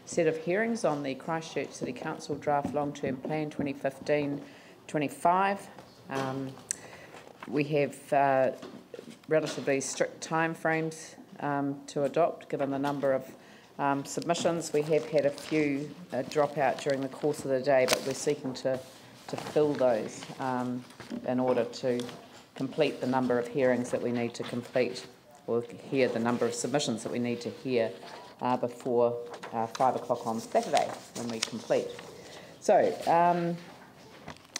set of hearings on the Christchurch City Council Draft Long-Term Plan 2015-25. We have relatively strict timeframes to adopt, given the number of submissions. We have had a few drop out during the course of the day, but we're seeking to fill those in order to complete the number of hearings that we need to complete, or hear the number of submissions that we need to hear before 5 o'clock on Saturday when we complete. So,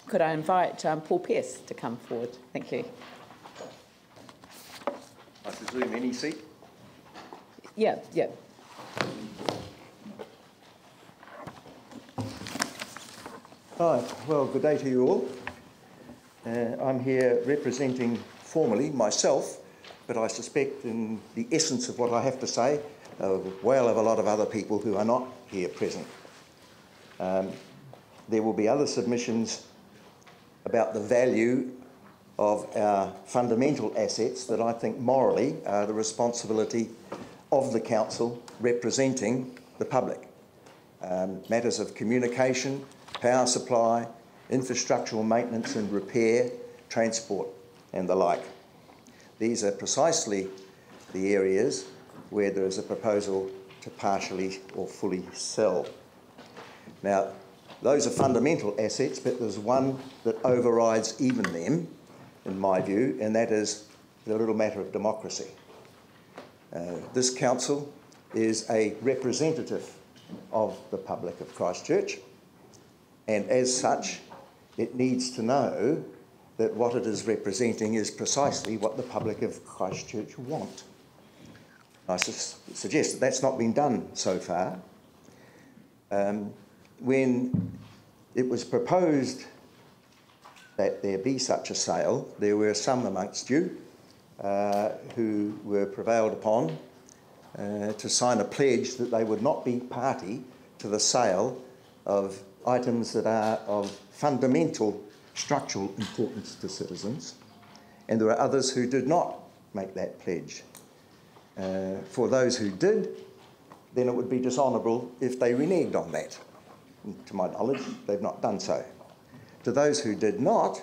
could I invite Paul Piesse to come forward? Thank you. I presume any seat? Yeah. Hi, well, good day to you all. I'm here representing formally myself, but I suspect in the essence of what I have to say, a whale of a lot of other people who are not here present. There will be other submissions about the value of our fundamental assets that I think morally are the responsibility of the council representing the public. Matters of communication, power supply, infrastructural maintenance and repair, transport and the like. These are precisely the areas where there is a proposal to partially or fully sell. Now, those are fundamental assets, but there's one that overrides even them, in my view, and that is the little matter of democracy. This council is a representative of the public of Christchurch, and as such, it needs to know that what it is representing is precisely what the public of Christchurch want. I suggest that that's not been done so far. When it was proposed that there be such a sale, there were some amongst you who were prevailed upon to sign a pledge that they would not be party to the sale of items that are of fundamental structural importance to citizens, and there are others who did not make that pledge. For those who did, then it would be dishonourable if they reneged on that. And to my knowledge, they've not done so. To those who did not,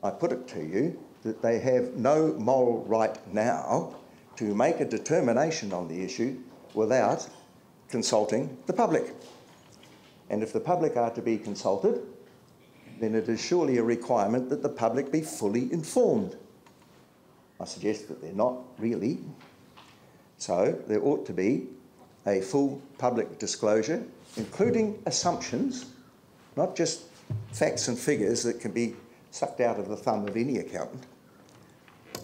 I put it to you that they have no moral right now to make a determination on the issue without consulting the public. And if the public are to be consulted, then it is surely a requirement that the public be fully informed. I suggest that they're not really. So there ought to be a full public disclosure, including assumptions, not just facts and figures that can be sucked out of the thumb of any accountant,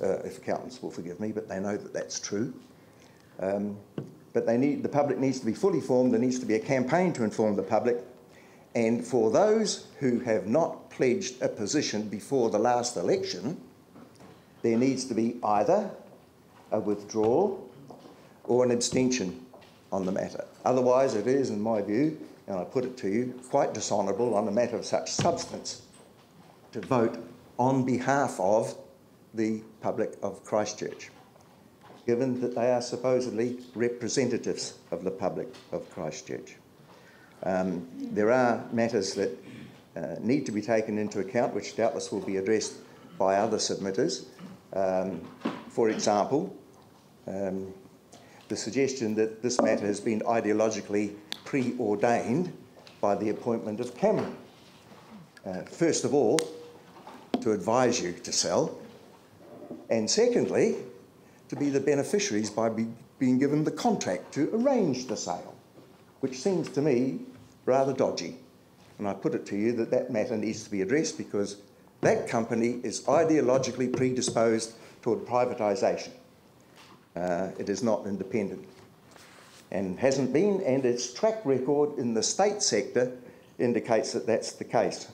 if accountants will forgive me, but they know that that's true. But the public needs to be fully informed. There needs to be a campaign to inform the public. And for those who have not pledged a position before the last election, there needs to be either a withdrawal or an abstention on the matter. Otherwise, it is, in my view, and I put it to you, quite dishonourable on a matter of such substance to vote on behalf of the public of Christchurch, given that they are supposedly representatives of the public of Christchurch. There are matters that need to be taken into account, which doubtless will be addressed by other submitters. For example, the suggestion that this matter has been ideologically preordained by the appointment of Cameron. First of all, to advise you to sell, and secondly, to be the beneficiaries by being given the contract to arrange the sale, which seems to me rather dodgy. And I put it to you that that matter needs to be addressed because that company is ideologically predisposed toward privatisation. It is not independent and hasn't been, and its track record in the state sector indicates that that's the case.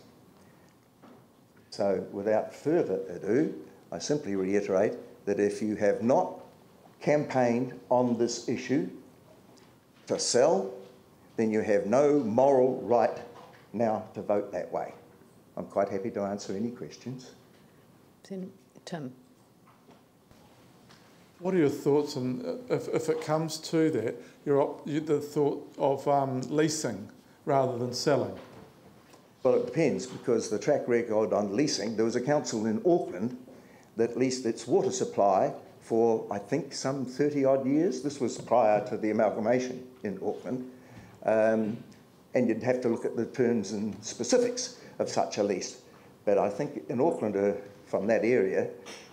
So without further ado, I simply reiterate that if you have not campaigned on this issue to sell, then you have no moral right now to vote that way. I'm quite happy to answer any questions. Tim. What are your thoughts on, if it comes to that, the thought of leasing rather than selling? Well, it depends, because the track record on leasing, there was a council in Auckland that leased its water supply for, I think, some 30-odd years. This was prior to the amalgamation in Auckland. And you'd have to look at the terms and specifics of such a lease. But I think in Auckland, from that area,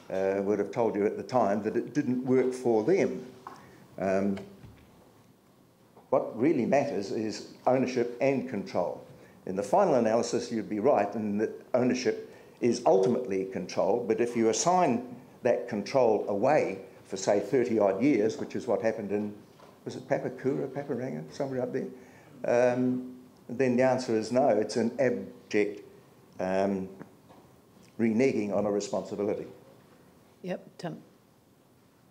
would have told you at the time that it didn't work for them. What really matters is ownership and control. In the final analysis, you'd be right in that ownership is ultimately control, but if you assign that control away for, say, 30-odd years, which is what happened in, was it Papakura, Paparanga, somewhere up there? Then the answer is no. It's an abject reneging on a responsibility. Yep, Tim.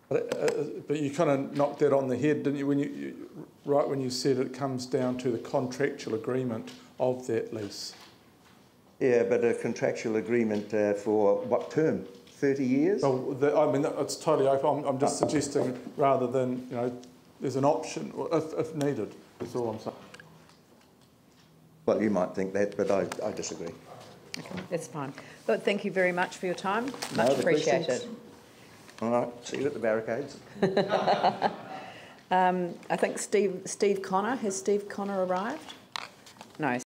But you kind of knocked that on the head, didn't you? When you said it comes down to the contractual agreement of that lease. Yeah, but a contractual agreement for what term? 30 years? Well, I mean, it's totally open. I'm just suggesting rather than, you know, there's an option if needed. That's all I'm saying. Well, you might think that, but I disagree. Okay, that's fine. Look, thank you very much for your time. No Much other appreciated. questions? All right, see you at the barricades. I think Steve Connor. Has Steve Connor arrived? No.